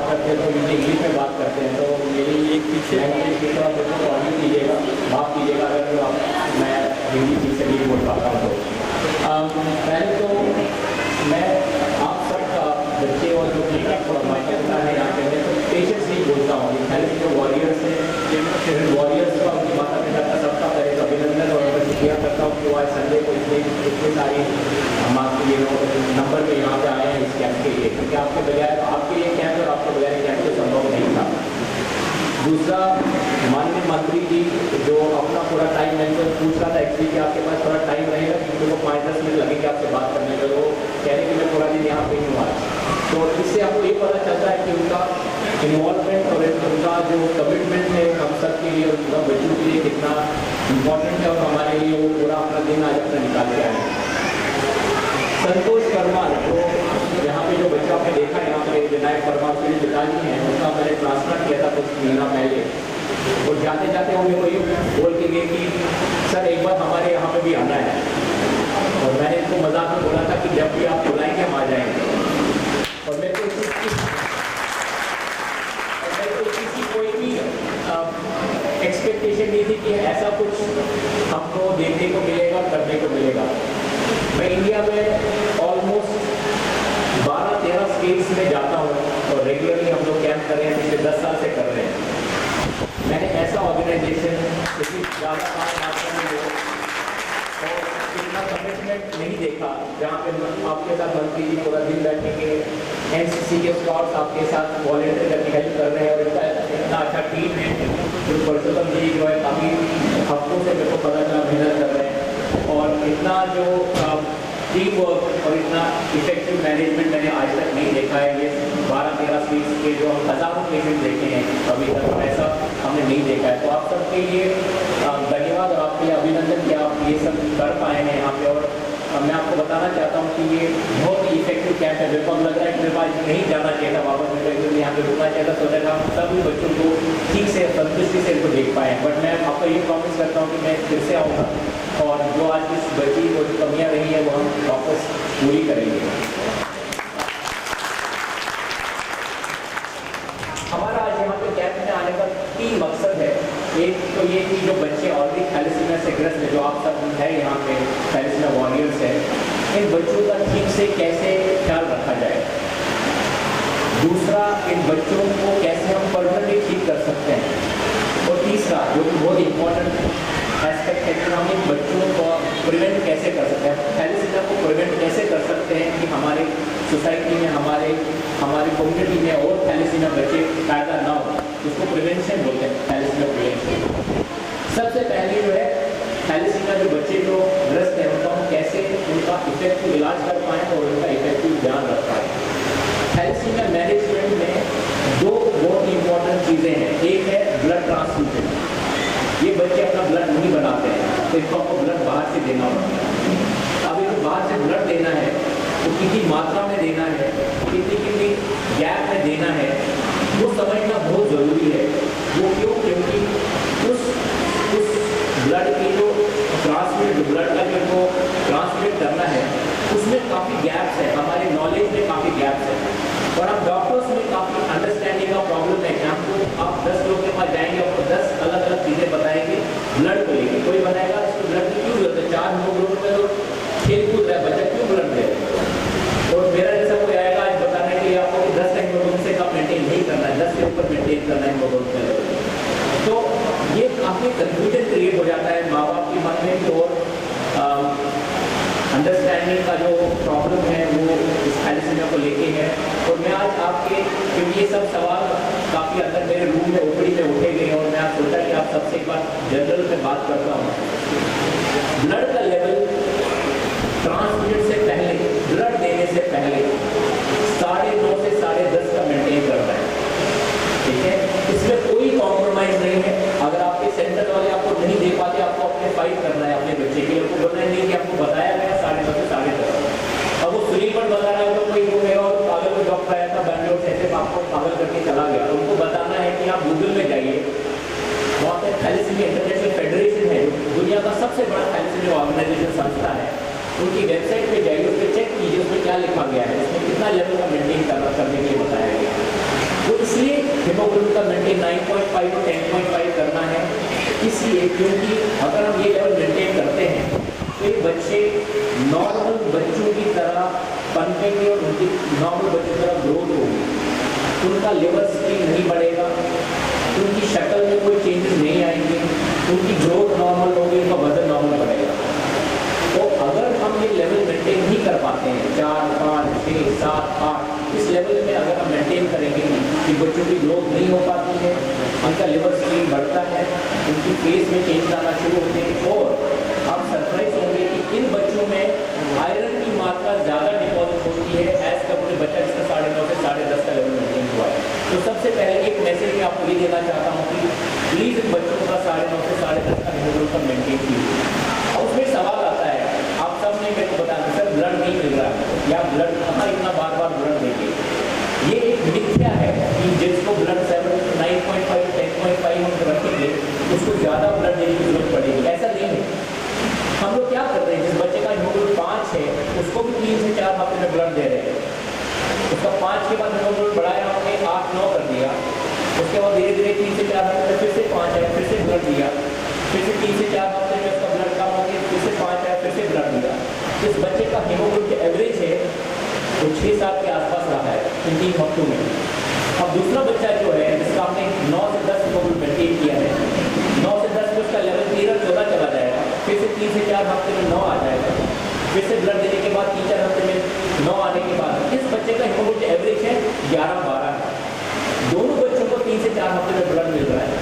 बात करते हैं तो मुझे इंग्लिश में बात करते हैं, तो मेरी एक पीछे लैंग्वेज की तरफ तो आगे कीजिएगा, माफ़ कीजिएगा अगर मैं हिंदी ठीक से नहीं बोल पाता हूँ तो। पहले तो मैं आप सबका बच्चे और जो थोड़ा माइका है यहाँ पे, मैं तो पेशेंस नहीं बोलता हूँ, पहले जो वॉरियर्स हैं, वॉरियर्स का उनकी माता पिता का सबका पहले तो अभिनंदन और मैं शुक्रिया करता हूँ कि वो आज संडे को इतनी सारी हम आपके नंबर पे यहाँ पे आए हैं इस कैंप के लिए, क्योंकि आपके बगैर आपके लिए कैंप और आपके बगैर कैंप तो संभव नहीं था। दूसरा, माननीय मंत्री जी जो अपना पूरा टाइम मैंने तो पूछ रहा था एक्चुअली कि आपके पास थोड़ा टाइम रहेगा, क्योंकि वो 5-10 मिनट लगेंगे आपसे बात करने में, वो कह रहे कि मैं पूरा दिन यहाँ पे ही हूँ आज। तो इससे आपको ये पता चलता है कि उनका इन्वॉल्वमेंट और उनका जो कमिटमेंट है हम सब के लिए, उनका बच्चों के लिए कितना इम्पोर्टेंट है और हमारे लिए वो पूरा अपना दिन आज अपना निकाल के आए। संतोष परमार, तो यहाँ पे जो बच्चा आपने देखा यहाँ पे विनायक परमार के लिए पिताजी हैं, उनका मैंने ट्रांसफर किया था कुछ महीना पहले, और जाते जाते वो मेरे को ये बोल के गए कि सर एक बार हमारे यहाँ पे भी आना है, और मैंने इनको मजाक में बोला था कि जब भी आप बुलाएंगे हम आ जाएंगे। और मेरे को किसी कोई भी एक्सपेक्टेशन नहीं थी कि ऐसा कुछ हमको देखने को मिलेगा, करने को मिलेगा। मैं इंडिया में ऑलमोस्ट 12-13 स्टेट्स में जाता हूँ और रेगुलरली हम लोग कैंप कर रहे हैं, पिछले 10 साल से कर रहे हैं। मैंने ऐसा ऑर्गेनाइजेशन इतनी ज़्यादा मात्रा में और इतना कमिटमेंट नहीं देखा जहाँ पे आपके साथ मंत्री जी पूरा दिन बैठेंगे, एनसीसी के स्कॉट्स आपके साथ वॉलेंटियर करके हेल्प कर रहे हैं, और इतना अच्छा टीम है। जो परशुतम जी जो है काफ़ी हफ्तों से मेरे को पता चला मेहनत कर रहे हैं, और इतना जो टीम वर्क और इतना इफेक्टिव मैनेजमेंट मैंने आज तक नहीं देखा है। ये 12-13 स्टेट्स के जो हम हज़ारों पेशेंट देखे हैं अभी तक, ऐसा हमने नहीं देखा है। तो आप सबके लिए धन्यवाद और आपके लिए अभिनंदन कि आप ये सब कर पाए हैं यहाँ पे। और मैं आपको बताना चाहता हूँ कि ये बहुत ही इफेक्टिव कैंप है। मेरे को लग रहा है कि मेरे पास नहीं जाना चाहिए था वापस, मेरे को यहाँ पे रुकना चाहिए था, सोचा था हम सभी बच्चों को ठीक से संतुष्टि से इनको देख पाएँ। बट मैं आपको ये प्रॉमिस करता हूँ कि मैं फिर से आऊँगा, और जो आज इस बच्ची को जो कमियाँ रही है वो हम वापस पूरी करेंगे। हमारा आज यहाँ पे कैंप में आने का 3 मकसद है। एक तो ये कि जो बच्चे ऑलरेडी थैलेसीमिया से ग्रस्त है, जो आप सब है यहाँ पे थैलेसीमिया वॉरियर्स है, इन बच्चों का ठीक से कैसे ख्याल रखा जाए। दूसरा, इन बच्चों को कैसे हम परमानेंटली ठीक कर सकते हैं। और तीसरा, जो कि बहुत इंपॉर्टेंट एस्पेक्ट है कि हम इन बच्चों को प्रिवेंट कैसे कर सकते हैं, थैलेसीमिया को प्रिवेंट कैसे कर सकते हैं कि हमारे सोसाइटी में, हमारी कम्युनिटी में और थैलेसीमिया बच्चे पैदा ना हो। उसको प्रिवेंशन बोलते हैं, थैलेसीमिया प्रिवेंशन। सबसे पहले जो है थैलेसीमिया जो बच्चे जो ग्रस्त हैं उनका हम कैसे उनका इफेक्टिव इलाज कर पाएँ और उनका इफेक्टिव ध्यान रख पाएँ। थैलेसीमिया मैनेजमेंट में 2 बहुत इंपॉर्टेंट चीज़ें हैं। एक है ब्लड ट्रांसफ्यूजन, ये बच्चे अपना ब्लड नहीं बनाते हैं तो इनको आपको ब्लड बाहर से देना होता है। अब इनको बाहर से ब्लड देना है तो कितनी मात्रा में देना है, कितनी गैप में देना है, वो समझना बहुत ज़रूरी है। वो क्यों? क्योंकि उस ब्लड की जो ब्लड का जो ट्रांसमिट करना है उसमें काफ़ी गैप्स है, हमारे नॉलेज में काफ़ी गैप्स है। और अब डॉक्टर्स में काफ़ी अंडरस्टैंडिंग का प्रॉब्लम है कि हमको आप 10 लोग के पास जाएंगे, आपको 10 अलग अलग चीज़ें बताएंगे ब्लड को लेकर। कोई बताएगा इसको ब्लड की क्यों जरूरत है, 4 लोग में तो खेल कूद रहा है बच्चा, क्यों ब्लड दे। और मेरा जैसा कोई आएगा आज बताने के लिए आपको 10 हेमोग्लोबिन से कम मेंटेन नहीं करना है, 10 से ऊपर मेंटेन करना है हेमोग्लोबिन। तो ये काफ़ी कन्फ्यूजन क्रिएट हो जाता है माँ बाप के मन में। और अंडरस्टैंडिंग का जो प्रॉब्लम है वो इस थैलेसीमिया को लेके है। और मैं आज आपके, क्योंकि ये सब सवाल काफ़ी अंदर मेरे रूम में ओपड़ी में उठे गए और मैं आज सोचा कि आप सबसे एक बार जनरल में बात करता हूँ। ब्लड का लेवल ट्रांसफ्यूजन से पहले, ब्लड देने से पहले 9.5 से 10.5 का मेंटेन करता है, ठीक है। इसमें कोई कॉम्प्रोमाइज़ नहीं है। अगर आपके सेंटर वाले आपको नहीं दे पाते, आपको अपने फाइट करना है अपने बच्चे के लिए। आपको बोलना नहीं कि आपको बताया गया 9.5 से 10.5। अब वो सुनील पर बता रहा है तो कोई वो मेरा और पागल को डॉक्टर आया था बैंगलोर से, ऐसे आपको पागल करके चला गया। तो उनको बताना है कि आप गूगल में जाइए, वहाँ पर थैलेसीमिया इंटरनेशनल फेडरेशन है, दुनिया का सबसे बड़ा थैलेसीमिया ऑर्गेनाइजेशन संस्था है। उनकी वेबसाइट पे जाइए, उस पर चेक कीजिए उसमें क्या लिखा गया है, उसमें कितना लेवल का मेंटेन करने के लिए बताया गया है। वो हीमोग्लोबिन का मेंटेन 9.5 to 10.5 करना है, इसलिए क्योंकि अगर हम ये लेवल मेंटेन करते हैं तो ये बच्चे नॉर्मल बच्चों की तरह पनपेंगे और उनकी नॉर्मल बच्चों की तरह ग्रोथ होगी, उनका लिवर स्ट्रीम नहीं बढ़ेगा, उनकी शक्ल में कोई चेंजेस नहीं आएंगे, उनकी ग्रोथ नॉर्मल होगी, उनका वजन नॉर्मल बढ़ेगा। तो अगर हम ये लेवल मेंटेन नहीं कर पाते हैं 4, 5, 6, 7, 8 इस लेवल में अगर हम मेंटेन करेंगे कि बच्चों की ग्रोथ नहीं हो पाती है, उनका लिवर स्ट्रीम बढ़ता है, उनकी फेस में चेंज आना शुरू होते हैं और आप सरप्राइज होंगे कि इन बच्चों में आयरन की मात्रा ज़्यादा डिपॉजिट होती है एज कम्पेयर बच्चा जिसका 9.5 से 10.5 का लेवल मेंटेन हुआ है। तो सबसे पहले एक मैसेज मैं आपको ये देना चाहता हूँ कि प्लीज़ इन बच्चों का 9.5 से 10.5 का हीमोग्लोबिन मेंटेन कीजिए। और उसमें सवाल आता है, आप सब ने मेरे को बताया सर ब्लड नहीं मिल रहा है या ब्लड कहाँ इतना बार बार ब्लड देंगे। ये एक मिथ्या है कि जिसको ब्लड 9.5 10.5 हम रखेंगे उसको ज़्यादा ब्लड देने की जरूरत पड़ेगी, ऐसा नहीं है। हम लोग क्या कर रहे हैं, जिस बच्चे का हीमोग्लोबिन 5 है उसको भी 3 से 4 हफ्ते में ब्लड दे रहे हैं, उसका 5 के बाद हीमोग्लोबिन बढ़ाया हमने 8-9 कर दिया, उसके बाद धीरे धीरे 3 से 4 हफ्ते में फिर से 5 आया, फिर से ब्लड दिया, फिर से 3 से 4 हफ्ते में उसका ब्लड कम हो गया, फिर से 5 आया, फिर से ब्लड दिया। इस बच्चे का हीमोग्लोबिन के एवरेज है वो 6-7 के आसपास रहा है इन 3 हफ्तों में। अब दूसरा बच्चा जो है जिसका हमने 9 से 10 हीमोग्लोबिन मेंटेन किया है, 9 से 10 में उसका लेवल 13-14 चला जाएगा, फिर से 3 से 4 हफ्ते में 9 आ जाएगा, फिर से ब्लड देने के बाद 3-4 हफ्ते में 9 आने के बाद इस बच्चे का हीमोग्लोबिन एवरेज है 11-12 है। दोनों बच्चों को 3 से 4 हफ्ते में ब्लड मिल रहा है,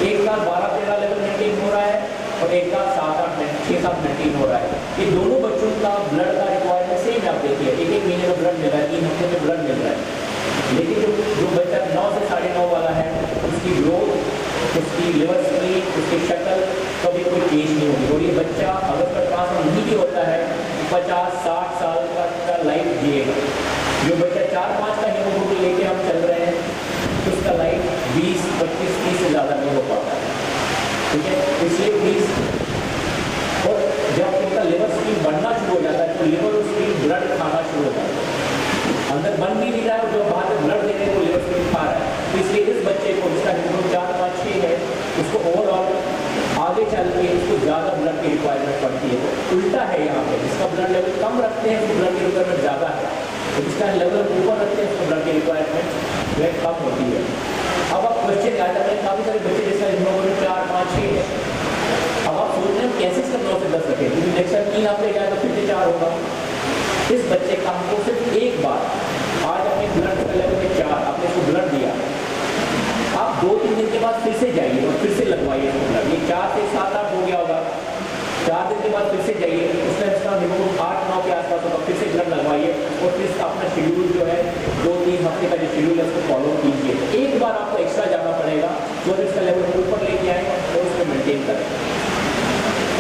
एक का 12-13 लेवल मेंटेन हो रहा है और एक का 6-7 मेंटेन हो रहा है। ये दोनों बच्चों का ब्लड का रिक्वायरमेंट सेम आप देखिए, एक महीने का ब्लड मिल रहा है, 3 हफ्ते में ब्लड मिल रहा है। लेकिन जो बच्चा 9 से 9.5 वाला है उसकी ग्रोथ, उसकी लिवर स्ट्रीम, उसकी शक्ल कभी कोई चेंज नहीं होगी और ये बच्चा अगर उसका ट्रांसफर नहीं भी होता है 50-60 साल का लाइफ जिएगा। जो बच्चा 4-5 का हीमोग्लोबिन लेके हम चल रहे हैं तो उसका लाइफ 20, 25, 30 से ज़्यादा नहीं हो पाता है, ठीक है। इसलिए प्लीज़, और जब उनका लिवर स्ट्रीम बढ़ना शुरू हो जाता है तो लिवर स्ट्रीम ब्लड खाना शुरू हो जाता है, अंदर बन भी नहीं रहा है और जो बाहर में ब्लड देने को लिवर स्ट्रीम खा रहा है। तो इसलिए इस बच्चे को जिसका हीमोग्लोबिन 4-5-6 है उसको ओवरऑल आगे चल के उसको ज़्यादा ब्लड की रिक्वायरमेंट पड़ती है। तो उल्टा है यहाँ पे, जिसका ब्लड लेवल कम रखते हैं उसको ब्लड की रिक्वायरमेंट ज़्यादा है, तो जिसका लेवल ऊपर रखते हैं उसको ब्लड की रिक्वायरमेंट वह कम होती है। अब आप क्वेश्चन याद रखते हैं, काफ़ी सारे बच्चे जिसका हीमोग्लोबिन 4-5-6 है, अब आप सोच रहे हैं कैसे इसका 9 से 10 रखें, क्योंकि नेक्स्ट टाइम 3 हफ्ते जाएगा फिर से 4 होगा। इस बच्चे का हमको सिर्फ एक बार, आज अपने ब्लड का लेवल में 4, आपने इसको ब्लड दिया, आप 2-3 दिन के बाद फिर से जाइए और फिर से लगवाइए इसको ब्लड। ये 4 से 7-8 हो गया होगा, 4 दिन के बाद फिर से जाइए, उसमें इसका हीमोग्लोबिन 8-9 के आसपास होगा, फिर से ब्लड लगवाइए और फिर अपना शेड्यूल जो है 2-3 हफ्ते का जो शेड्यूल है उसको फॉलो कीजिए। एक बार आपको एक्स्ट्रा जाना पड़ेगा जो इसका लेवल ऊपर लेके आए और उसको मेंटेन करें।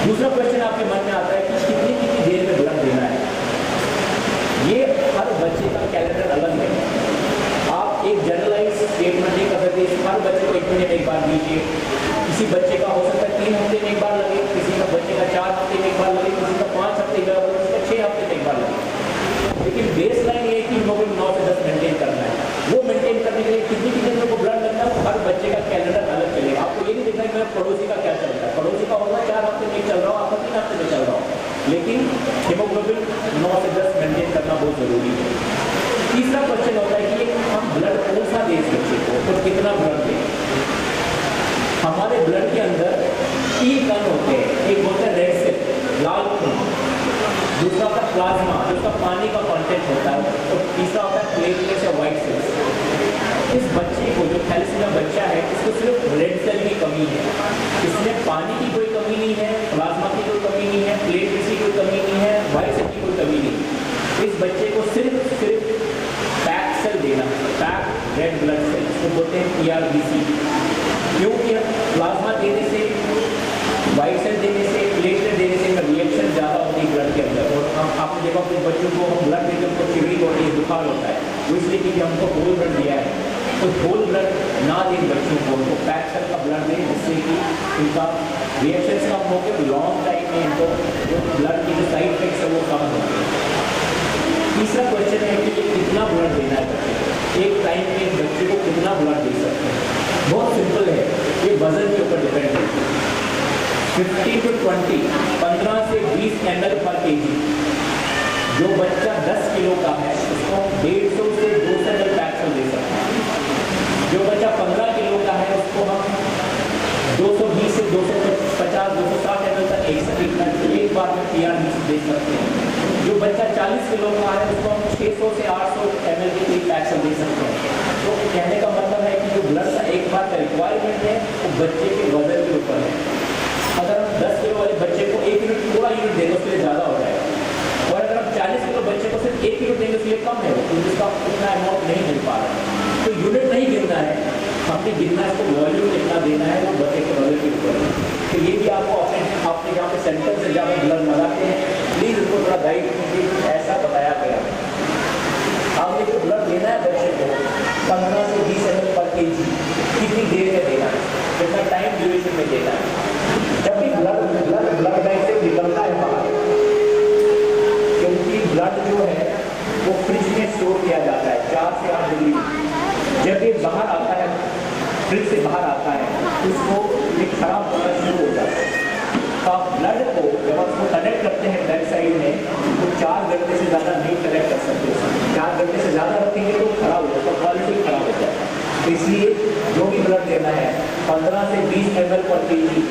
दूसरा क्वेश्चन आपके मन में आता है कि कितनी देर में ब्लड देना है। ये हर बच्चे का कैलेंडर अलग है, आप एक जनरलाइज स्टेटमेंट नहीं कर सकते हर बच्चे को 1 महीने में एक बार दीजिए। किसी बच्चे का हो सकता है 3 हफ्ते में एक बार लगे, किसी का बच्चे का 4 हफ्ते में एक बार लगे, किसी का 5 हफ्ते में लगे, किसी का 6 हफ्ते में एक बार लगे। लेकिन बेस लाइन ये है कि हीमोग्लोबिन 9 से 10 मेंटेन करना है। वो मेंटेन करने के लिए कितनी देर को ब्लड लगता है हर बच्चे का कैलेंडर अलग चलेगा। आपको ये नहीं देखना है कि पड़ोसी का क्या चल रहा है, पड़ोसी का होगा 4 हफ्ते में चल रहा हो, आपका 3 हफ्ते में चल रहा हो, लेकिन हीमोग्लोबिन 9 से 10 मेंटेन करना बहुत जरूरी है। तीसरा क्वेश्चन होता है कि हम ब्लड कौन सा दें इस बच्चे को और कितना ब्लड दें। हमारे ब्लड के अंदर 3 कण होते हैं, एक होता है रेड सेल लाल खून, दूसरा होता है प्लाज्मा जिसका पानी का कंटेंट होता है, और तीसरा होता है प्लेटलेट्स या व्हाइट सेल्स। इस बच्चे को जो थैलेसीमिया बच्चा है इसको सिर्फ रेड सेल की कमी है, इसमें पानी की कोई कमी नहीं है, प्लाज्मा की कोई कमी नहीं है, प्लेटलेट्स की कोई कमी नहीं है, व्हाइट सेल की कोई कमी नहीं। इस बच्चे को सिर्फ पैक सेल देना, पैक रेड ब्लड सेल, इसको बोलते हैं PRBC। क्योंकि प्लाज्मा देने से, व्हाइट सेल देने से, प्लेटलेट देने से रिएक्शन ज़्यादा होती है ब्लड के अंदर। और हम आपने देखा अपने बच्चों को हम ब्लड देते हैं उनको चिड़िंग होती है, बुखार होता है, वो इसलिए कि हमको होल ब्लड दिया है। तो होल ब्लड ना दें बच्चों को, उनको पैक सेल का ब्लड दें जिससे कि इनका रिएक्शन कम हो के लॉन्ग टाइम में इनको जो ब्लड की जो साइड इफेक्ट्स है वो कम होंगे। तीसरा क्वेश्चन है कि कितना ब्लड देना है बच्चे को, एक टाइम में बच्चे को कितना कितना ब्लड दे सकते हैं। बहुत सिंपल है, ये वजन के ऊपर डिपेंड है। 15 to 20, 15 से 20 ml पर kg। जो बच्चा 10 किलो का है उसको 150 से 200 ml पैक्सल दे सकते हैं। जो बच्चा 15 किलो का है उसको हम 220 से 250, 260 ml तक एक बार में PR दे सकते हैं। जो बच्चा 40 किलो का है उसको हम 600 से 800 ml की एक पैक्सल दे सकते हैं। तो कहने का मतलब है कि जो ब्लड का एक बार का रिक्वायरमेंट है वो बच्चे के वजन के ऊपर है। अगर हम 10 किलो वाले बच्चे को 1 यूनिट पूरा यूनिट दें तो उसके लिए ज़्यादा हो जाएगा, और अगर हम 40 किलो बच्चे को सिर्फ 1 यूनिट देंगे उसके लिए कम है, तो जिसका उतना अमाउंट नहीं मिल पा रहा है। तो यूनिट नहीं गिनना है, हमने गिनना है इसको वॉल्यूम कितना देना है वो बच्चे के वजन के ऊपर है। तो ये भी आपको आपने जहाँ पे सेंटर से जहाँ पे ब्लड लगाते हैं प्लीज़ उसको थोड़ा गाइड कीजिए, ऐसा बताया गया। आपने जो ब्लड देना है बच्चे को 15 से 20 ml पर kg कितनी देर में देना है, कितना टाइम ड्यूरेशन में देना है। जब भी ब्लड बैंक से निकलता है बाहर, क्योंकि ब्लड जो है वो फ्रिज में स्टोर किया जाता है 4 से 8 डिग्री में। जब ये बाहर आता है, फ्रिज से बाहर आता है, उसको ये खराब होना शुरू हो जाता है। तो आप ब्लड को जब आप उसको कनेक्ट करते हैं बैक साइड में, तो 4 घंटे से ज़्यादा नहीं कनेक्ट कर सकते। 4 घंटे से ज़्यादा रखेंगे तो खराब हो जाता है, क्वालिटी खराब हो जाता है। तो इसलिए जो भी ब्लड देना है 15 से 20 ml पर kg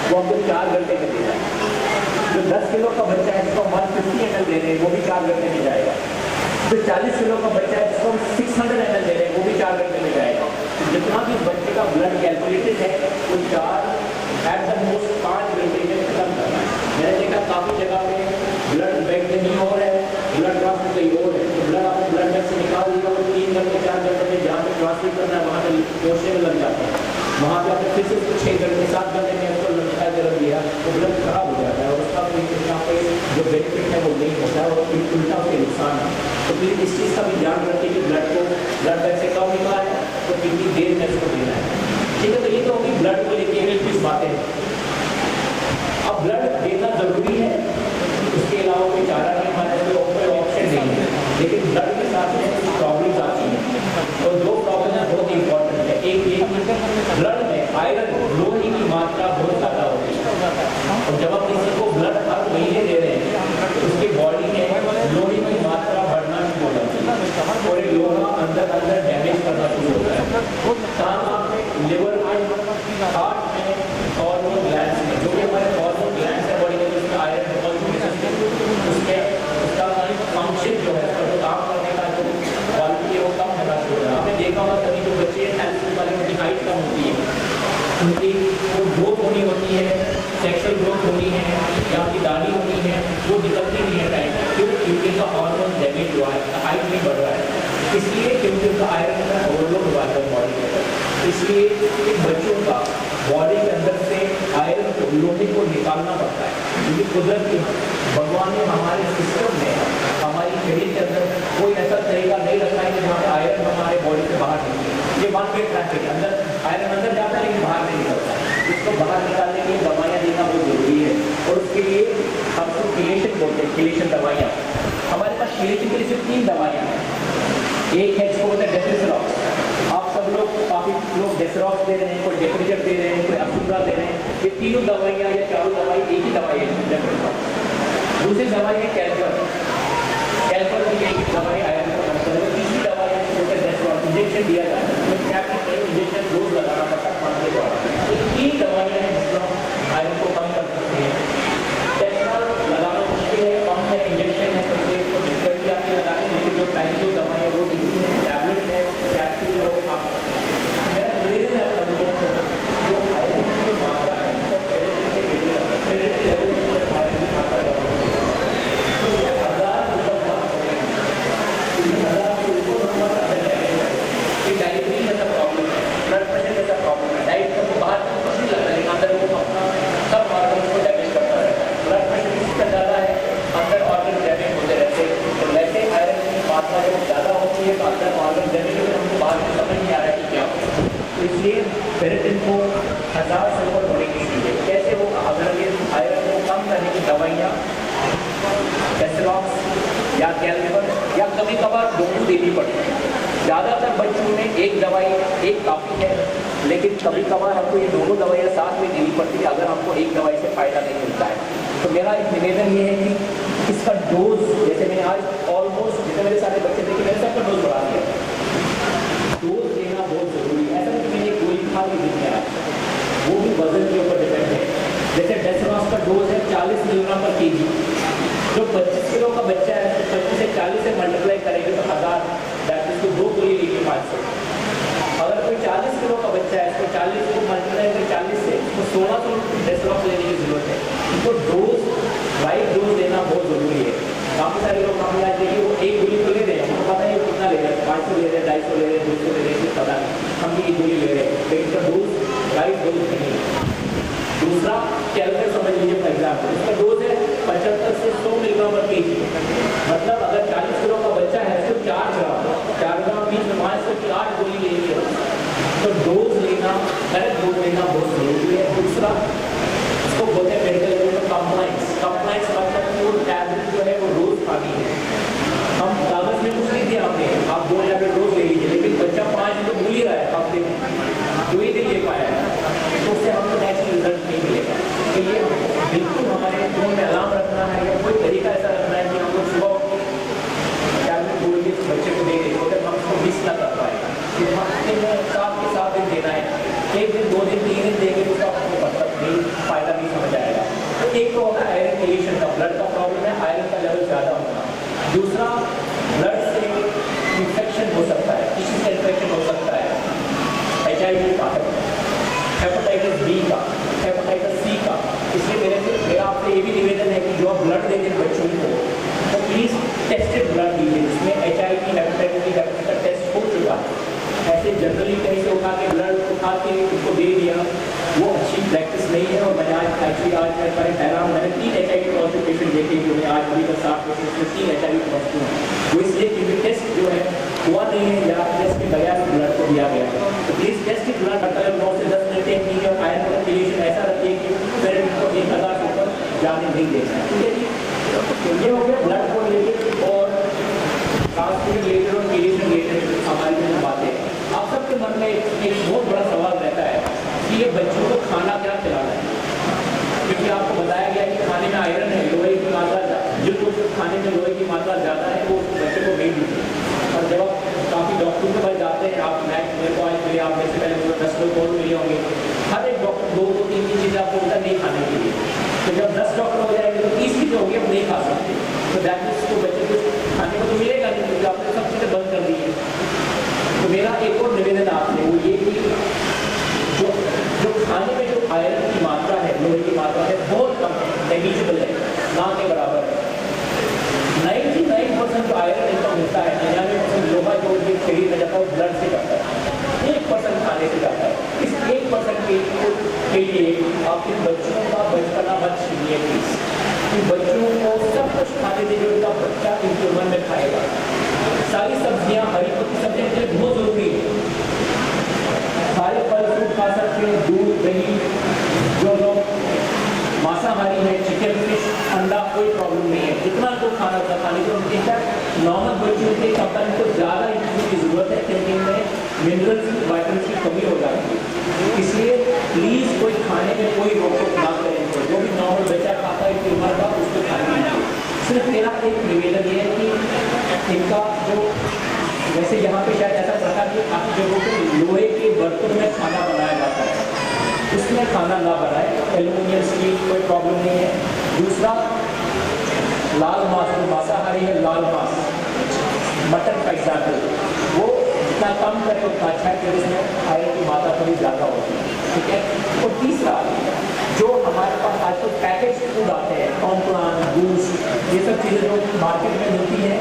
वो हमको 4 घंटे में देना है। जो 10 किलो का बच्चा है जिसको 150 ml दे रहे हैं वो भी 4 घंटे में जाएगा। जो 40 किलो का बच्चा है जिसको 600 ml दे रहे हैं वो भी 4 घंटे में जाएगा। जितना भी बच्चे का ब्लड कैलकुलेटेड है वो 4 एट द मोस्ट 5 घंटे में खत्म करना है। मैंने देखा काफ़ी जगह पे ब्लड बैंक में नहीं हो रहा है, ब्लड ट्रांसफर कहीं और है, तो ब्लड आपने ब्लड बैंक से निकाल दिया और 3 घंटे 4 घंटे में जहाँ पे ट्रांसफर करना है वहाँ पे पोषण में लग जाता है। वहाँ पे आपने फिर से 6 घंटे 7 घंटे में उसको लटका के रख दिया तो ब्लड खराब हो जाता है, और उसका यहाँ पे जो बेनिफिट है वो नहीं होता है और उल्टा उसके नुकसान है। तो प्लीज़ इस चीज़ का भी ध्यान रखें कि ब्लड को ब्लड बैंक से कब निकला है तो कितनी देर में उसको देना है। ठीक है, तो ये तो होगी ब्लड को लेके 21 बातें। अब ब्लड देना ज़रूरी है, उसके अलावा कोई चारा नहीं, हमारे कोई ऑप्शन नहीं है। लेकिन ब्लड के साथ में कुछ प्रॉब्लम्स आती हैं और दो प्रॉब्लम बहुत इंपॉर्टेंट है। एक ये ब्लड में आयरन लोहे की मात्रा बहुत ज़्यादा होती है, और जब आप किसी को ब्लड हर महीने दे रहे हैं तो उसकी बॉडी में लोहे की मात्रा बढ़ना शुरू हो जाती है और ये लोहा अंदर डैमेज करना शुरू होता है। साथ में लिवर में, हार्ट में, हार्मोन ग्लैंड्स में, जो भी हमारे हार्मोन ग्लैंड्स है बॉडी में, उसमें आयरन उसके उसका फंक्शन जो है तो काम करने का जो क्वालिटी है वो कम होना शुरू हो रहा है। आपने देखा होगा कभी जो बच्चे हेल्थ वाले उनकी हाइट कम होती है, उनकी वो ग्रोथ होनी होती है, सेक्सुअल ग्रोथ होनी है या उनकी दाढ़ी होनी है, वो निकलती नहीं है टाइम, क्योंकि उनका हार्मोन डैमेज हुआ है, हाइट नहीं बढ़ रहा है, इसलिए क्योंकि उनका आयरन का ओवरलोड हुआ है बॉडी के अंदर। इसलिए इन बच्चों का बॉडी के अंदर से आयरन को, लोहे को निकालना पड़ता है, क्योंकि कुदरती भगवान ने हमारे सिस्टम में, हमारी शरीर के अंदर कोई ऐसा तरीका नहीं रखा है कि जहाँ पे आयरन हमारे बॉडी से बाहर निकले। ये वन वे ट्रैफिक है, अंदर आयरन अंदर जाता है लेकिन बाहर नहीं निकलता है। इसको बाहर निकालने के लिए दवाइयाँ देना बहुत जरूरी है, और उसके लिए हम उसको किलेशन बोलते हैं, किलेशन दवाइयाँ। हमारे पास किलेशन के लिए सिर्फ 3 दवाइयाँ हैं। एक है जिसको बोलते हैं डेसिरॉक्स। आप सब लोग, काफ़ी लोग डेसिरॉक्स दे रहे हैं, कोई डेफिनेचर दे रहे हैं, कोई अफ्रीका दे रहे हैं। ये तीनों दवाइयाँ या चारों दवाई एक ही दवाई है, डेसिरॉक्स। दूसरी दवाई है कैल्शियम, कैल्शियम की एक दवाई आयरन को कम करने। तीसरी दवाई है बोलते हैं डेसिरॉक्स, इंजेक्शन दिया जाता है, तो कैप्टन इंजेक्शन रोज लगाना पड़ता है खाने के द्वारा। तो 3 दवाइयाँ हैं जिसको हम आयरन को कम कर सकते हैं। डेसिरॉक्स लगाना मुश्किल है, कम है, इंजेक्शन है, तो इसको डिफिकल्टी आती है लगाने, लेकिन जो टाइम जो दवाई है वो नहीं है, टैबलेट है, कैप्सूल है, वो आप मेरा रिलीजन है जो आयरन की मात्रा है वो फेरेटिक लेवल पर आयरन की मात्रा है तो 1000 के ऊपर नंबर आ जाएगा। ये डायबिटीज जैसा प्रॉब्लम है, ब्लड प्रेशर जैसा प्रॉब्लम है, डाइट को बाहर कुछ नहीं लगता लेकिन अंदर वो अपना सब ऑर्गन को डैमेज करता रहता है। ब्लड प्रेशर किसका ज़्यादा है, अंदर ऑर्गन डैमेज होते रहते हैं। तो वैसे आयरन की मात्रा जब ज़्यादा होती है तो अंदर ऑर्गन डैमेज होते हैं, हमको बाहर से समझ नहीं आ रहा है कि क्या होगा। तो इसलिए फेरेटिन को 1000 से ऊपर होने की चाहिए। कैसे होगा, अगर ये आयरन को कम करने की दवाइयाँ डेसिरॉक्स या कैल्शियम या कभी कभार दोनों देनी पड़ती है। ज़्यादातर बच्चों में एक दवाई एक काफ़ी है, लेकिन कभी कभार हमको ये दोनों दवाइयाँ साथ में देनी पड़ती है अगर हमको एक दवाई से फ़ायदा नहीं मिलता है। तो मेरा एक निवेदन ये है कि इसका डोज, जैसे मैंने आज ऑलमोस्ट जितने मेरे सारे बच्चे देखे मैंने सबका डोज बढ़ा दिया। डोज देना बहुत ज़रूरी है। ऐसा नहीं कि मैंने गोली खा ली दिन में आज, वो भी वजन के ऊपर डिपेंड है। जैसे डेसरॉस का डोज है 40 मिलीग्राम पर केजी। जो 25 किलो का बच्चा है तो 25 से 40 से मल्टीप्लाई करेंगे तो 1000, दैट इज तो 2 गोली लेगी 500। अगर कोई 40 किलो का बच्चा है तो 40 को मल्टीप्लाई करें 40 से तो 1600 डेसरॉस लेने की जरूरत है। तो डोज, राइट डोज देना बहुत ज़रूरी है। काफ़ी सारे लोग हमें आज देखिए वो एक गोली तो ले रहे हैं, उनको पता है कितना ले रहे हैं, 500 ले रहे हैं, 250 ले रहे हैं, 200 ले रहे हैं, पता नहीं, हम भी एक गोली ले रहे हैं, लेकिन इसका डोज राइट डोज नहीं है। दूसरा कैलकुलेट समझ लीजिए फॉर एग्जाम्पल, इसका डोज है 75 से 100 मिलीग्राम पर केजी। मतलब अगर 40 किलो का बच्चा है तो 4 ग्राम बीच में 500 की 8 गोली लेनी है। तो डोज लेना, करेक्ट डोज लेना बहुत जरूरी है। दूसरा इसको बोलते हैं मेडिकल में कंप्लाइंस। कंप्लाइंस मतलब कि वो टैबलेट जो है वो रोज खानी है। हम कागज में कुछ नहीं दिया हमने, आप 2 टैबलेट रोज ले लीजिए, लेकिन बच्चा 5 तो भूल ही रहा है हफ्ते में, 2 ही दिन ले पाया है, तो उससे हमको नेचुरल रिजल्ट नहीं मिलेगा। तो ये बिल्कुल हमारे फोन में अलार्म रखना है या कोई तरीका ऐसा रखना है कि हम लोग सुबह टैबलेट बोल के बच्चे को दे दें, तो हम उसको मिस ना कर पाए। फिर हफ्ते में 7 के 7 दिन देना है, 1 दिन 2 दिन 3 दिन देंगे तो उसका आपको मतलब नहीं, फायदा नहीं समझ आएगा। तो एक तो होगा आयरन डिलीशन का, ब्लड का प्रॉब्लम है, आयरन का लेवल ज़्यादा होना। दूसरा ब्लड से इन्फेक्शन हो सकता है, किसी से इन्फेक्शन हो सकता है, HIV का, हेपेटाइटिस B का, हेपेटाइटिस C का। इसलिए मेरा आपसे ये भी निवेदन है कि जो आप ब्लड देंगे बच्चों को तो प्लीज़ टेस्टेड ब्लड दीजिए, जिसमें HIV, हेपेटाइटिस B, हेपेटाइटिस का टेस्ट हो चुका है। ऐसे जनरली कहीं से उठा के ब्लड उठा के उनको दे दिया, वो अच्छी प्रैक्टिस नहीं है। और मैंने आज मैं पर ठहरा हूँ, मैंने 3 HIV पॉजिटिव पेशेंट देखे जो मैं आज अभी तक 60 पेशेंट में 3 HIV पॉजिटिव हैं। वो इसलिए क्योंकि टेस्ट जो है हुआ नहीं है या टेस्ट के बगैर ब्लड को दिया गया है। तो प्लीज़ टेस्ट की ब्लड अगर 9 से 10 मिनट एक लीजिए और आयरन का डिलीशन ऐसा रखिए कि फिर इनको 1000 से ऊपर जाने नहीं देना है, ठीक है जी। तो ये हो गया ब्लड को रिलेटेड और ट्रांसफ्यूजन रिलेटेड और डिलीशन रिलेटेड हमारी जो बातें हैं। आप सबके मन में एक बहुत बड़ा सवाल रहता है कि ये बच्चों को खाना क्या खिलाना है, क्योंकि आपको बताया गया कि खाने में आयरन है, लोहे की मात्रा, जिनको खाने में लोहे की मात्रा ज़्यादा है वो बच्चे को नहीं दीजिए। और जब आप काफ़ी डॉक्टरों के पास जाते हैं, आप मेरे को आज मिले, आप जैसे पहले 10 लोग और मिले होंगे, हर एक डॉक्टर 2-3 चीज़ें आपको बोलता नहीं खाने के लिए। तो जब 10 डॉक्टर हो जाएंगे तो 30 चीज़ें होगी आप नहीं खा सकते। तो दैट मीन्स तो बच्चे को खाने को तो मिलेगा नहीं, क्योंकि आपने सब चीज़ें बंद कर दी है। तो मेरा एक और निवेदन आपसे वो ये कि जो खाने में जो आयरन की मात्रा है, लोहे की मात्रा है, बहुत कम है, नेग्लिजिबल है, ना के बराबर है। 99% जो आयरन इनका मिलता है, 99% लोहा जो शरीर में जाता है वो ब्लड से जाता है, 1% खाने से जाता है। इस 1% के लिए आप इन बच्चों का बचपना मत छीनिए प्लीज। इन बच्चों को सब कुछ खाने दीजिए, उनका बच्चा इनके मन में खाएगा। सारी सब्जियां, हरी पत्ती सब्जियां के लिए बहुत जरूरी है। सारे फल फ्रूट खा सकते हैं, दूध दही, जो लोग मांसाहारी है, चिकन फिश अंडा कोई प्रॉब्लम नहीं है, जितना को खाना था खाने को। इनफैक्ट नॉर्मल बच्चों के कंपेयर को ज़्यादा इंक्रीज की ज़रूरत है, क्योंकि इनमें मिनरल्स की वाइटमिन की कमी हो जाती है। इसलिए प्लीज़ कोई खाने में कोई रोक टोक ना करें, जो भी नॉर्मल बच्चा खाता है इनकी उम्र का उसको खाने दीजिए। सिर्फ मेरा एक निवेदन ये है कि इनका जो वैसे यहाँ पे शायद ऐसा प्रथा कि काफ़ी जगहों पे लोहे के बर्तन में खाना बनाया जाता है, उसमें खाना ना बनाए। एल्यूमिनियम स्टील कोई प्रॉब्लम नहीं है। दूसरा लाल मांस, जो मांसाहारी है, लाल मांस मटन का एग्जाम्पल, वो जितना कम करें उतना अच्छा है, क्योंकि इसमें आयरन की मात्रा थोड़ी ज़्यादा होती है, ठीक है। और तीसरा जो हमारे पास आजकल पैकेज फूड आते हैं, कॉम्प्लान, बूस्ट, ये सब चीज़ें जो मार्केट में मिलती हैं,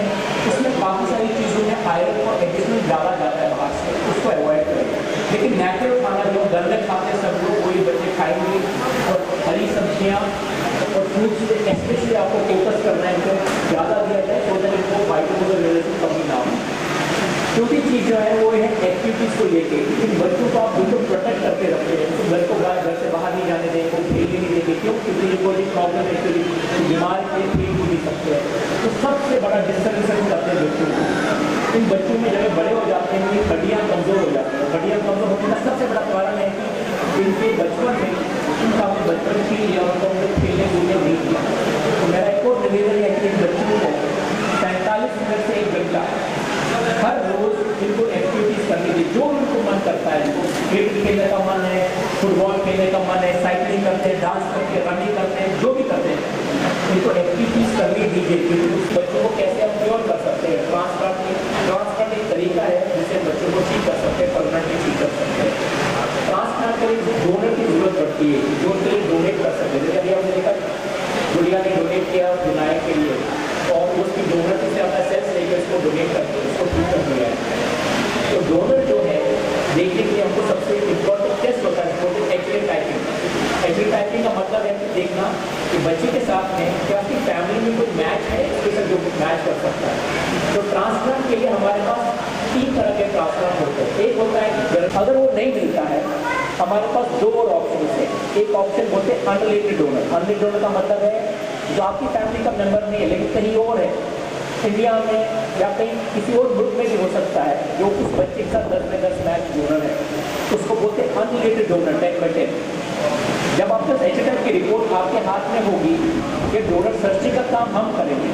उसमें काफ़ी सारी चीज़ों में आयरन और एडिशनल ज़्यादा जाता है बाहर से, उसको अवॉइड करें। लेकिन नेचुरल खाना जो घर में खाते हैं सब लोग वही बच्चे खाएंगे, और हरी सब्जियाँ और फ्रूट्स पे स्पेशली आपको फोकस करना है, इनको ज़्यादा दिया जाए तो इनको वाइटामिन मिनरल्स की कमी ना हो। चौथी चीज़ जो है वो है एक्टिविटीज़ को लेके, इन बच्चों को आप बिल्कुल प्रोटेक्ट करके रखते हैं, तो घर को घर से बाहर नहीं जाने दें, को खेलने नहीं देंगे, क्यों? क्योंकि ये कोई प्रॉब्लम है, बीमार के खेल भी नहीं सकते हैं। तो सबसे बड़ा डिस्टर्बेंस करते हैं बच्चों को। इन बच्चों में जब बड़े हो जाते हैं ये हड्डियाँ कमज़ोर हो जाती हैं, हड्डियाँ कमज़ोर क्रिकेट खेलने का मन है, फुटबॉल खेलने का मन है, साइकिलिंग करते हैं, डांस करते हैं, रनिंग करते हैं, जो भी करते हैं, इनको एक्टिविटीज करनी दीजिए। क्योंकि उस बच्चों को कैसे हम क्योर कर सकते हैं, ट्रांसप्लांट एक तरीका है जिससे बच्चों को ठीक कर सकते हैं, परमानेंटली ठीक कर सकते हैं। ट्रांसप्लांट के लिए डोनर की जरूरत पड़ती है जो उनके लिए डोनेट कर सकते हैं। जैसे अभी हमने देखा गुड़िया ने डोनेट किया विनायक के लिए, और उसकी डोनर से अपना सेल्स लेकर उसको डोनेट करके उसको ठीक कर दिया है। तो डोनर जो है देखने के लिए हमको सबसे इम्पोर्टेंट टेस्ट होता है एक्सरे टाइपिंग। एक्सरे टाइपिंग का मतलब है कि देखना कि बच्चे के साथ में क्या उसकी फैमिली में कोई मैच है उसके साथ जो मैच कर सकता है। तो ट्रांसप्लांट के लिए हमारे पास 3 तरह के ट्रांसप्लांट होते हैं। एक होता है अगर वो नहीं मिलता है हमारे पास 2 और ऑप्शन है। एक ऑप्शन बोलते हैं अनरिलेटेड डोनर। अनरिलेटेड डोनर का मतलब है जो आपकी फैमिली का मेंबर नहीं है लेकिन कहीं और है, इंडिया में या कहीं किसी और मुल्क में भी हो सकता है, जो उस बच्चे के साथ 10 में 10 मैच डोनर है, उसको बोलते हैं अनरिलेटेड डोनर 10/10। जब आपके एचएचएम की रिपोर्ट आपके हाथ में होगी कि डोनर सर्चिंग का काम हम करेंगे,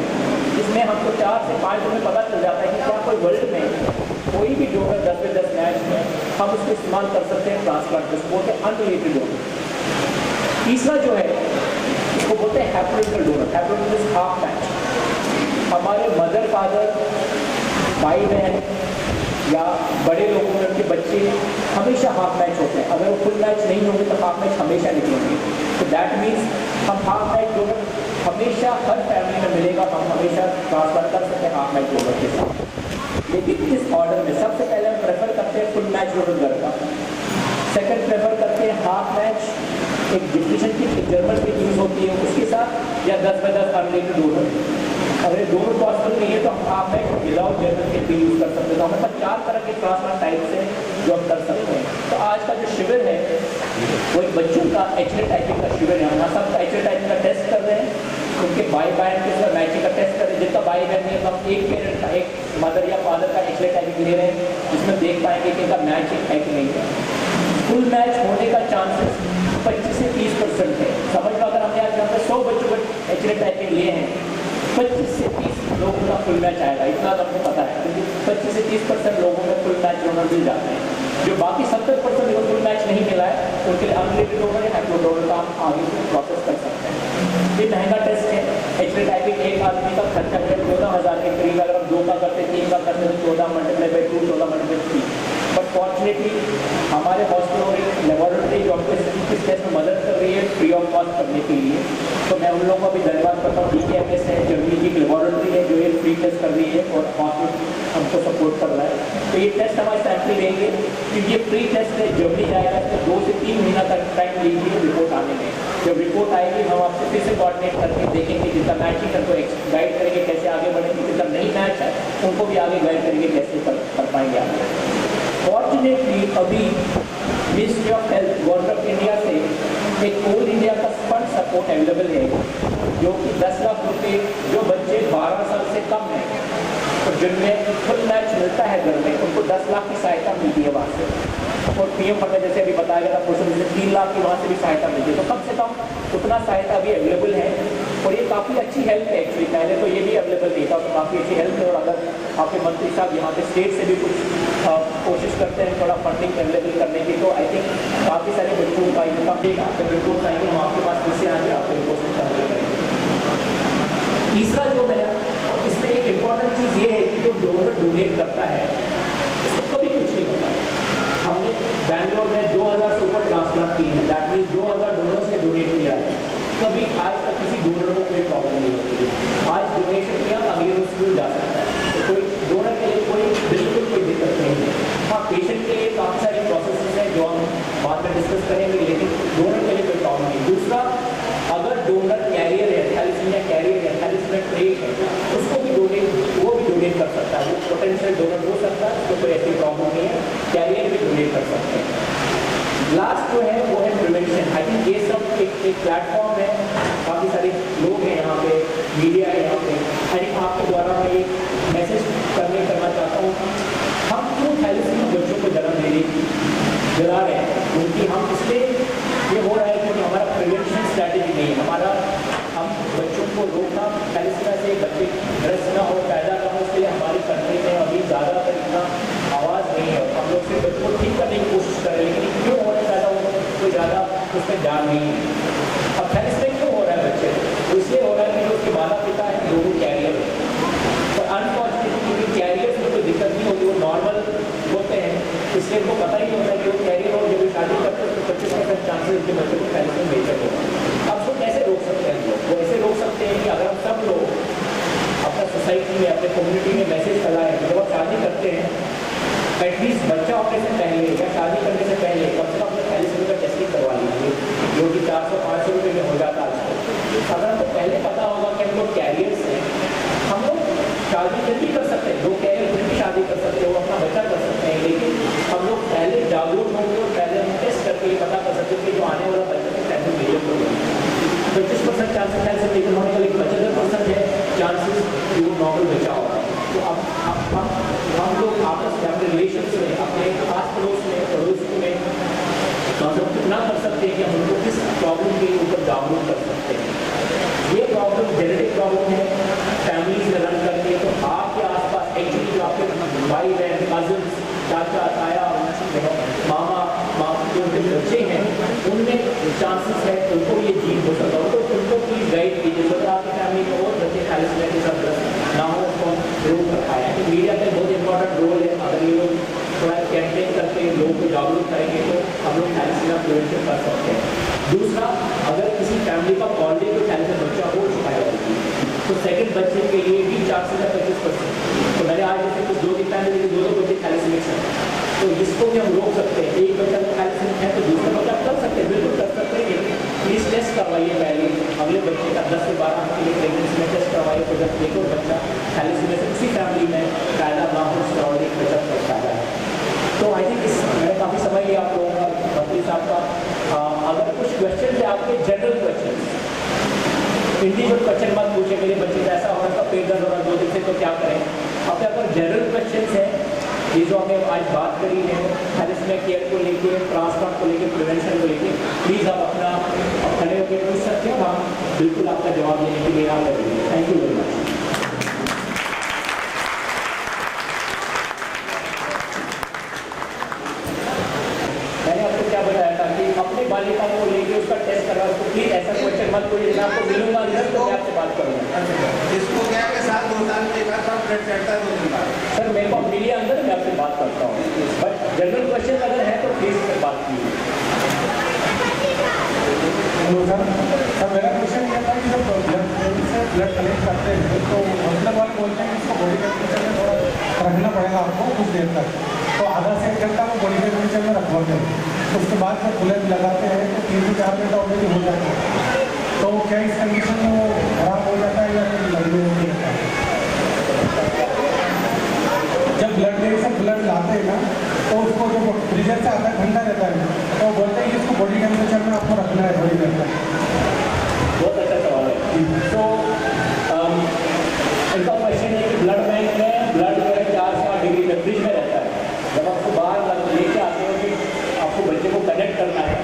जिसमें हमको 4 से 5 दिन में पता चल जाता है कि क्या कोई वर्ल्ड में कोई भी डोनर 10 में 10 मैच में हम उसको इस्तेमाल कर सकते हैं ट्रांसप्लांट, उसको बोलते हैं अनरिलेटेड डोनर। तीसरा जो है उसको बोलते हैं haploid donor. Haploid half match. हमारे मदर फादर, भाई बहन या बड़े लोगों में उनके बच्चे हमेशा हाफ मैच होते हैं। अगर वो फुल मैच नहीं होंगे तो हाफ मैच हमेशा निकलेंगे। तो दैट मीन्स हम हाफ मैच डोनर हमेशा हर फैमिली में मिलेगा, हम हमेशा ट्रांसफर कर सकते हैं हाफ मैच डोनर के साथ। लेकिन इस ऑर्डर में सबसे पहले हम प्रेफर करते हैं फुल मैच डोनर घर का। सेकंड प्रेफर करते हैं हाफ मैच, एक डिप्लीशन की जर्मन की यूज़ होती है उसके साथ, या 10/10 अनरिलेटेड डोनर। अगर दोनों पॉसिबल नहीं है तो हम हाफ मैच विदाउट जर्मन के भी यूज़ कर सकते हैं। तो हमारे पास 4 तरह के ट्रांसप्लांट टाइप्स हैं जो हम कर सकते हैं। तो आज का जो शिविर है वो एक बच्चों का एक्सरे टाइपिंग का शिविर है। हम सब एक्सरे टाइपिंग का टेस्ट कर रहे हैं, उनके भाई बहन के साथ मैचिंग का टेस्ट कर रहे हैं। जिनका भाई बहन नहीं है तो हम एक पेरेंट का, एक मदर या फादर का एक्सरे टाइपिंग ले रहे हैं, जिसमें देख पाएंगे कि इनका मैचिंग है कि नहीं है। फुल मैच होने का चांसेस 25 से 30% है। समझ लो अगर हमने आज यहाँ पे 100 बच्चों को एक्सरे टाइपिंग लिए हैं, 25 से 30 लोगों का फुल मैच आएगा, इतना तो हमको पता है। क्योंकि 25 से 30% लोगों में फुल मैच डोनर मिल जाते हैं। जो बाकी 70% जो फुल मैच नहीं मिला है उनके लिए अनरिलेटेड डोनर या हैप्लोइड डोनर का हम आगे से प्रोसेस कर सकते हैं। ये महंगा टेस्ट है। एक्सरे टाइपिंग एक आदमी का खर्चा है 14,000 के करीब। अगर हम 2 का करते 3 का करते तो 14 × 2 14 × 3। बट फॉर्चुनेटली हमारे हॉस्पिटल और एक लेबोरेटरी जो हमको इस टेस्ट में मदद कर रही है फ्री ऑफ कॉस्ट करने के लिए, तो मैं उन लोगों का भी धन्यवाद करता हूँ। DKMS है, जर्मनी की एक लेबोरेटरी है जो ये फ्री टेस्ट कर रही है और हॉस्पिटल हमको सपोर्ट कर रहा है। तो ये टेस्ट हमारे सैंपल लेंगे क्योंकि ये फ्री टेस्ट है, जर्मनी जाएगा, इसमें 2 से 3 महीना तक टाइम लीजिए रिपोर्ट आने में। जब रिपोर्ट आएगी हम आपसे फिर से कोऑर्डिनेट करके देखेंगे, जिसका मैचिंग उनको गाइड करेंगे कैसे आगे बढ़ेंगे, जिसका नहीं मैच है उनको भी आगे गाइड करेंगे कैसे कर पाएंगे आगे। फॉर्चुनेटली अभी ministry of health government of India से एक ऑल इंडिया का फंड सपोर्ट अवेलेबल है जो कि 10 लाख रुपये जो बच्चे 12 साल से कम हैं तो जिनमें फुल मैच मिलता है घर में, उनको 10 लाख की सहायता मिलती है वहाँ से। और पीएम फंड में जैसे अभी बताया गया था पोषण से 3 लाख की वहाँ से भी सहायता मिलती है। तो कम से कम उतना सहायता अभी अवेलेबल है और ये काफ़ी अच्छी हेल्प है। एक्चुअली पहले तो ये भी अवेलेबल नहीं था, तो काफ़ी अच्छी हेल्प है। और अगर आपके मंत्री साहब यहाँ पे स्टेट से भी कुछ कोशिश करते हैं थोड़ा फंडिंग अवेलेबल करने की, तो आई थिंक काफ़ी सारे बच्चों का इनकम देगा। जब रिपोर्ट आएंगे हम आपके पास फिर से आगे आपके रिपोर्ट करेंगे। तीसरा जो है इसमें एक इम्पॉर्टेंट चीज़ ये है कि जो डोनर डोनेट करता है इसको कभी कुछ नहीं होता। हमने बैंगलोर में 2000 से ऊपर ट्रांसप्लांट किए हैं, दैट मीन्स 2000 डोनर्स ने डोनेट किया है। कभी आज तक किसी डोनर को कोई प्रॉब्लम नहीं होती है। आज डोनेशन किया अगले रोज स्कूल जा सकता है, तो कोई डोनर के लिए कोई बिल्कुल कोई दिक्कत नहीं है। हाँ, पेशेंट के लिए काफ़ी सारी प्रोसेस हैं जो हम बाद में डिस्कस करेंगे, लेकिन डोनर के लिए कोई प्रॉब्लम नहीं। दूसरा, अगर डोनर कैरियर है, थैलेसीमिया कैरियर है, थैलेसीमिया ट्रेट है, उसको भी वो भी डोनेट कर सकता है। वो पोटेंशियल डोनर हो सकता है, उसको कोई ऐसी प्रॉब्लम नहीं है, कैरियर भी डोनेट कर सकते हैं। लास्ट जो है वो है प्रिवेंशन। आई थिंक ये सब एक प्लेटफॉर्म है, काफ़ी सारे लोग हैं यहाँ पे, मीडिया है यहाँ पे। आई थिंक आपके द्वारा मैं एक मैसेज करना चाहता हूँ, हम क्यों थैलेसीमिया बच्चों को जन्म दिला रहे हैं, क्योंकि हम इसलिए ये हो रहा है क्योंकि हमारा प्रिवेंशन स्ट्रैटेजी नहीं है। हमारा हम बच्चों को रोकना, थैलेसीमिया से बच्चे ग्रस्त ना हो, पैदा ना हो, उसके लिए हमारी कंट्री में अभी ज़्यादातर इतना आवाज़ नहीं है। हम लोग सिर्फ बच्चों को ठीक करने की कोशिश कर रहे हैं, लेकिन उस पर ध्यान नहीं है। अब थैलेसीमिया क्यों हो रहा है बच्चे तो इसलिए हो रहा है कि उसके माता पिता है दोनों कैरियर है, तो अनफॉर्चुनेटली कैरियर में कोई दिक्कत नहीं होती, वो नॉर्मल होते हैं, इसलिए उनको पता ही नहीं होता कि वो कैरियर और जब शादी करते हैं तो 25% चांसेस उनके बच्चे को थैलेसीमिया मेजर होगा। अब उसको कैसे रोक सकते हैं हम लोग? वो ऐसे रोक सकते हैं कि अगर हम सब लोग अपना सोसाइटी में अपने कम्युनिटी में मैसेज फैलाएं, जब आप शादी करते हैं एटलीस्ट बच्चा होने से पहले या शादी करने से पहले कम से कम अपने थैलेसीमिया का टेस्टिंग करवा लीजिए, जो कि 400-500 रुपये में हो जाता है आजकल। अगर हमको पहले पता होगा कि हम लोग कैरियर्स हैं, हम लोग शादी जल्दी कर सकते हैं, लोग कैरियर फिर भी शादी कर सकते हैं, वो अपना बच्चा कर सकते हैं, लेकिन हम लोग पहले जागरूक होंगे और पहले हम टेस्ट करके ये पता कर सकते हैं कि जो आने वाला बच्चा है थैलेसीमिया मेजर होगा। 25% चांसेस थैलेसीमिया मेजर होने का, लेकिन 75% है चांसेस कि वो नॉर्मल बच्चा होगा। तो अब हम लोग आपस में अपने रिलेशन में, अपने आस पड़ोस में, पड़ोसियों में तो हम लोग कितना कर सकते हैं कि हम उनको किस प्रॉब्लम के ऊपर जागरूक कर सकते हैं। ये प्रॉब्लम जेनेटिक प्रॉब्लम है, फैमिलीज में रन करती है, तो आपके आसपास एक्चुअली जो आपके भाई बहन कजन चाचा ताया मामा जो उनके बच्चे हैं उनमें चांसेस है उनको ये जीन हो सकता है, तो उनको प्लीज गाइड कीजिए तो आपकी फैमिली में और बच्चे थैलेसीमिया के साथ ग्रस्त ना हो, उसको जरूर कर पाए। मीडिया का बहुत इंपॉर्टेंट रोल है, अगर ये लोग थोड़ा कैंपेन करके लोगों को जागरूक करेंगे तो हम लोग थैलेसीमिया प्रिवेंशन कर सकते हैं। दूसरा, अगर किसी फैमिली का ऑलरेडी कोई थैलेसीमिया बच्चा हो चुका है तो सेकंड बच्चे के लिए भी 4 से 25%। तो मैंने आज जैसे कुछ 2 फैमिली के 2 बच्चे थैलेसीमिक हैं, तो इसको भी हम रोक सकते हैं। एक बच्चा थैलेसीमिक है तो दूसरा बच्चा कर सकते हैं, बिल्कुल कर सकते हैं, प्लीज टेस्ट करवाइए पहले अगले बच्चे का 10 से 12 के लिए प्रेगनेंसी में टेस्ट करवाइए, तो जब एक और बच्चा थैलेसीमिया से उसी फैमिली में पैदा ना हो उसका और एक बच्चा पैदा है। तो आई थिंक मैंने काफ़ी समय लिया आप लोगों का, मंत्री साहब का। अगर कुछ क्वेश्चन है आपके जनरल क्वेश्चन, इंडिविजुअल क्वेश्चन मत पूछे मेरे बच्चे का ऐसा हो रहा था, पेट दर्द हो रहा 2 दिन से, तो क्या करें। अपने अगर जनरल क्वेश्चन है ये जो हमने आज बात करी है थैलेसीमिया केयर को लेके, ट्रांसप्लांट को लेके, प्रिवेंशन को लेके, प्लीज़ आप अपना खड़े होकर पूछ सकते हो, हम बिल्कुल आपका जवाब देने के लिए यहाँ पर। Thank you very much. मैंने आपको क्या बताया था कि अपने बालिका को लेके उसका टेस्ट करवा, उसको प्लीज ऐसा क्वेश्चन मत पूछिए, मैं आपको मिलूंगा रिजल्ट तो मैं आपसे बात करूंगा। इसको क्या है कि साल 2 साल में एक बार ब्लड चढ़ता है 2 दिन बाद। सर मेरे को मिलिए अंदर मैं आपसे बात करता हूँ, बट जनरल क्वेश्चन अगर है तो प्लीज बात कीजिए। सर मेरा क्वेश्चन ये था कि जब ब्लड कलेक्ट करते हैं तो हॉस्पिटल वाले बोलते हैं कि इसको बॉडी टेम्परेचर में थोड़ा रखना पड़ेगा आपको कुछ देर तक, तो आधा से 1 घंटा वो बॉडी टेम्परेचर में रखवाते हैं, उसके बाद जब ब्लड लगाते हैं तो 3 से 4 घंटा ऑलरेडी हो जाता है, तो क्या इस कंडीशन में वो खराब हो जाता है या फिर लंबे हो जाता है? जब ब्लड बैंक से ब्लड लाते हैं ना तो उसको जो फ्रीजर से आधा घंटा रहता है तो बोलते हैं कि इसको बॉडी टेम्परेचर में आपको रखना है थोड़ी देर तक। बहुत अच्छा सवाल है। तो इनका क्वेश्चन है कि ब्लड बैंक में ब्लड जो है 4 से 8 डिग्री में फ्रिज में रहता है, जब आपको बाहर लेके आते हो कि आपको बच्चे को कनेक्ट करना है,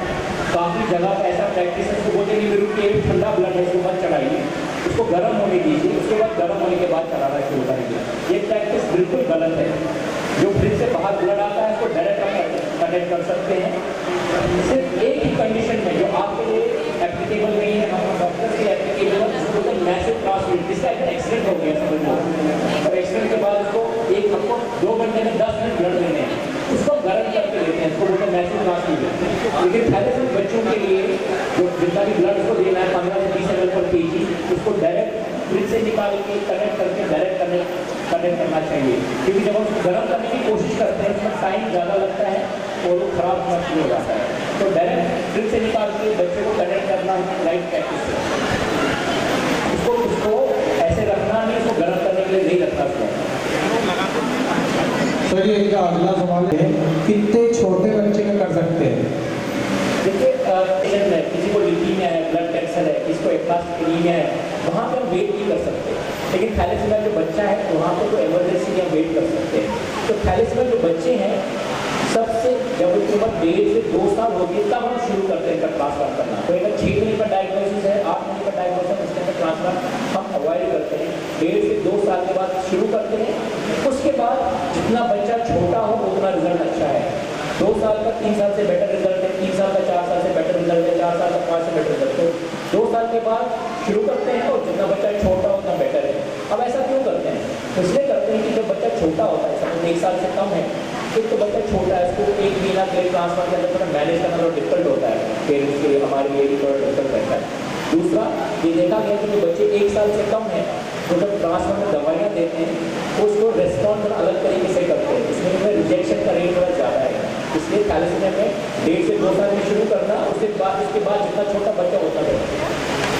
काफ़ी जगह पर ऐसा प्रैक्टिस है, उसको बोलते हैं कि ठंडा ब्लड है उसको मत चढ़ाइए, उसको गर्म होने दीजिए, उसके बाद गर्म होने के बाद चढ़ाना शुरू करेंगे। ये प्रैक्टिस बिल्कुल गलत है। जो फ्रिज से बाहर ब्लड आता है उसको डायरेक्ट कनेक्ट कर सकते हैं। सिर्फ एक ही कंडीशन में जो आपके लिए एप्लीकेबल नहीं है, हम डॉक्टर से एप्लीकेबल है, उसको बोलते हैं मैसिव ट्रांसमिट, जिसका एक्सीडेंट हो गया समझ लो, और एक्सीडेंट के बाद उसको आपको 2 घंटे में 10 मिनट ब्लड लेने हैं, उसको गर्म करके लेते हैं, उसको बोलते हैं मैसिव ट्रांसमिट। लेकिन थैलेसीमिक बच्चों के लिए जो जितना भी ब्लड उसको देना है 15 से 20 ml पर kg, उसको डायरेक्ट फ्रिज से निकाल के कनेक्ट करके डायरेक्ट कनेक्ट करना चाहिए, क्योंकि जब हम उसको गर्म करने की कोशिश करते हैं उसमें टाइम ज़्यादा लगता है और वो खराब होना शुरू हो जाता है। तो डायरेक्ट फ्रिज से निकाल के बच्चे को कनेक्ट करना राइट प्रैक्टिस है। उसको ऐसे रखना नहीं, उसको गर्म करने के लिए नहीं रखना उसको। सर ये इनका अगला सवाल है, कितने छोटे बच्चे का कर सकते हैं? देखिए किसी को लीकीमिया है, ब्लड कैंसर है, किसी को एप्लास्टिक एनीमिया है, वहाँ पर हम वेट नहीं कर सकते, लेकिन थैलेसीमिया जो बच्चा है वहाँ पर तो इमरजेंसी में हम वेट कर सकते हैं। तो थैलेसीमिया जो बच्चे हैं सबसे जब उनकी उम्र 1.5 से 2 साल होती है तब हम शुरू करते हैं ट्रांसप्लांट करना। तो अगर 6 महीने का डायग्नोसिस है, 8 महीने का डायग्नोसिस, उसके अंदर ट्रांसप्लांट हम अवॉइड करते हैं। 1.5 से 2 साल के बाद शुरू करते हैं, उसके बाद जितना बच्चा छोटा हो उतना रिजल्ट अच्छा है। 2 साल का 3 साल से बेटर रिजल्ट है, 3 साल का 4 साल से बेटर रिजल्ट है, 4 साल का 5 से बेटर रिजल्ट है। 2 साल के बाद शुरू करते हैं और जितना बच्चा छोटा उतना बेटर है। अब ऐसा क्यों करते हैं? तो इसलिए करते हैं कि जब बच्चा छोटा होता है, समझ 1 साल से कम है, एक तो बच्चा छोटा है, उसको 1 महीना के ट्रांसफर के अंदर थोड़ा मैनेज करना थोड़ा डिफिकल्ट होता है, पेरेंट्स के लिए, हमारे लिए भी थोड़ा डिफिकल्ट रहता है। दूसरा, ये देखा गया कि जो बच्चे 1 साल से कम है, तो जब ट्रांसफर में दवाइयाँ देते हैं तो उसको रेस्पॉन्ड थोड़ा अलग तरीके से करते हैं, इसमें रिजेक्शन का रेट थोड़ा ज़्यादा है। इसलिए थैलेसीमिया में 1.5 से 2 साल में शुरू करना, उसके बाद जितना छोटा बच्चा होता है,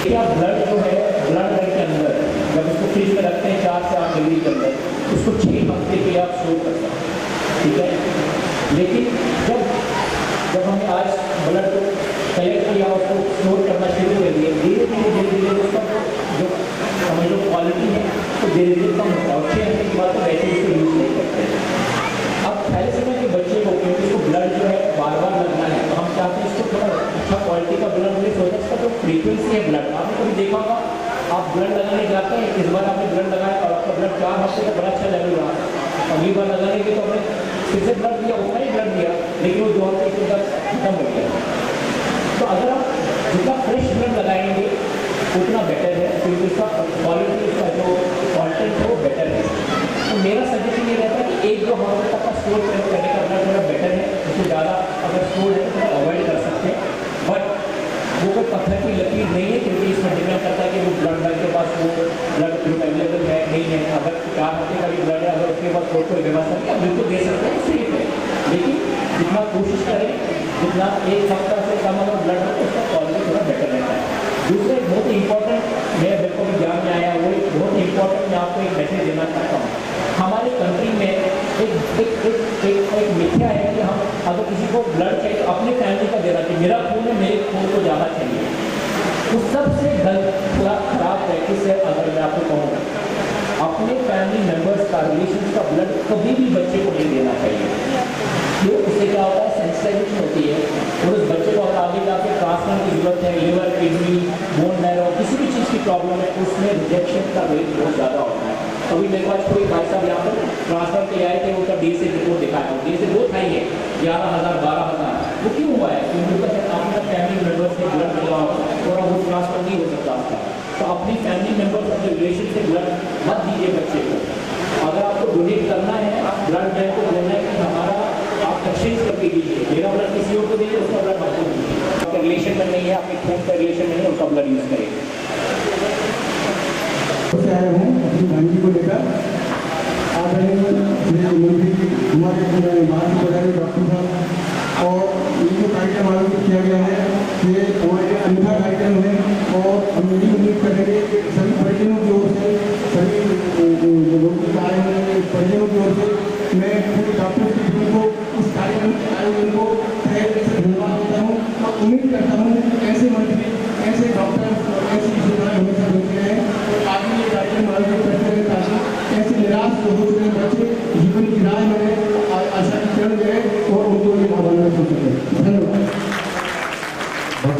क्या ब्लड जो है, ब्लड बैंक के अंदर जब उसको फ्रीज में रखते हैं 4 से 8 डिग्री के अंदर, उसको 6 हफ्ते के लिए आप स्टोर कर सकते हैं, ठीक है। लेकिन जब हमने आज ब्लड को कलेक्ट किया, उसको स्टोर करना शुरू कर दिया, धीरे धीरे उसका जो समझ लो क्वालिटी है तो धीरे धीरे कम होता है, और 6 हफ्ते के बाद तो वैसे उसको यूज़ नहीं करते। अब थैलेसीमिया के बच्चे को, क्योंकि उसको ब्लड जो है बार बार लगना है, तो हम चाहते हैं इसको थोड़ा अच्छा क्वालिटी का ब्लड मिले, तो इसका जो फ्रीक्वेंसी है ब्लड, आपने कभी देखा होगा, आप ब्लड लगाने जाते हैं, इस बार आपने ब्लड लगाया और आपका ब्लड 4 हफ्ते का बड़ा अच्छा लेवल रहा, अगली बार लगाने के तो हमने फिर से ब्लड दिया, उतना ही ब्लड दिया, लेकिन वो 2 हफ्ते के बाद खत्म हो गया। तो अगर आप जितना फ्रेश ब्लड लगाएंगे उतना बेटर है, क्योंकि उसका क्वालिटी, उसका जो कंटेंट है वो बेटर है। तो मेरा सजेशन ये रहता है कि 1-2 हफ्ते तक का स्टोर करने का ब्लड थोड़ा बेटर है, उससे ज़्यादा अगर स्टोर है तो थोड़ा अवॉइड कर सकते हैं। बट वो कोई पत्थर की लकीर नहीं है, क्योंकि इसमें डिपेंड करता है कि वो ब्लड बैंक के पास वो ब्लड ग्रुप अवेलेबल है नहीं है। अगर 4 हफ्ते का भी ब्लड है, अगर उसके पास कोई व्यवस्था नहीं, आप बिल्कुल दे सकते हैं, सेफ है। लेकिन जितना कोशिश करें, जितना 1 हफ्ता से कम अगर ब्लड हो तो उसका क्वालिटी थोड़ा बेटर रहता है। दूसरा एक बहुत इंपॉर्टेंट, मेरे बिल्कुल भी ध्यान में आया, वो एक बहुत इंपॉर्टेंट मैं आपको एक मैसेज देना चाहता हूँ। हमारी कंट्री में एक मिथ्या है कि हम अगर किसी को ब्लड चाहिए तो अपने फैमिली का देना चाहिए, मेरा खून है, मेरे खून को ज़्यादा चाहिए। तो सबसे खराब प्रैक्टिस है, अगर मैं आपको कहूँ, अपने फैमिली मेम्बर्स का, रिलेशन का ब्लड कभी भी बच्चे को नहीं देना चाहिए। क्यों? उससे क्या होता है, सेंसिटाइजेशन होती है, और उस बच्चे को अगर आगे जाके ट्रांसप्लांट की जरूरत है, लिवर, किडनी, बोन मैरो, किसी भी चीज़ की प्रॉब्लम है, उसमें रिजेक्शन का रेट बहुत ज़्यादा होता है। अभी मेरे पास कोई भाई साहब यहाँ पर ट्रांसफर के आए थे, उनका डी से रिपोर्ट दिखाया, डी से बहुत हाई है, 11,000 12,000। वो क्यों हुआ है? क्योंकि उनका अपना फैमिली मेम्बर से ब्लड मिला और वो ट्रांसफर नहीं हो सकता उसका। तो अपनी फैमिली मेम्बर, अपने रिलेशन से ब्लड मत दीजिए बच्चे को। अगर आपको डोनेट करना है, आप ब्लड बैंक को बोलना है कि हमारा आप एक्सचेंज करके दीजिए, मेरा ब्लड किसी और को दीजिए, उसका ब्लड आपको दीजिए। आपके रिलेशन में नहीं है, आपके खून का रिलेशन नहीं है, उसका ब्लड यूज़ करें। से आया हूँ अपनी भांजी को लेकर। आज आए मंत्री हमारे माननीय प्रधान डॉक्टर साहब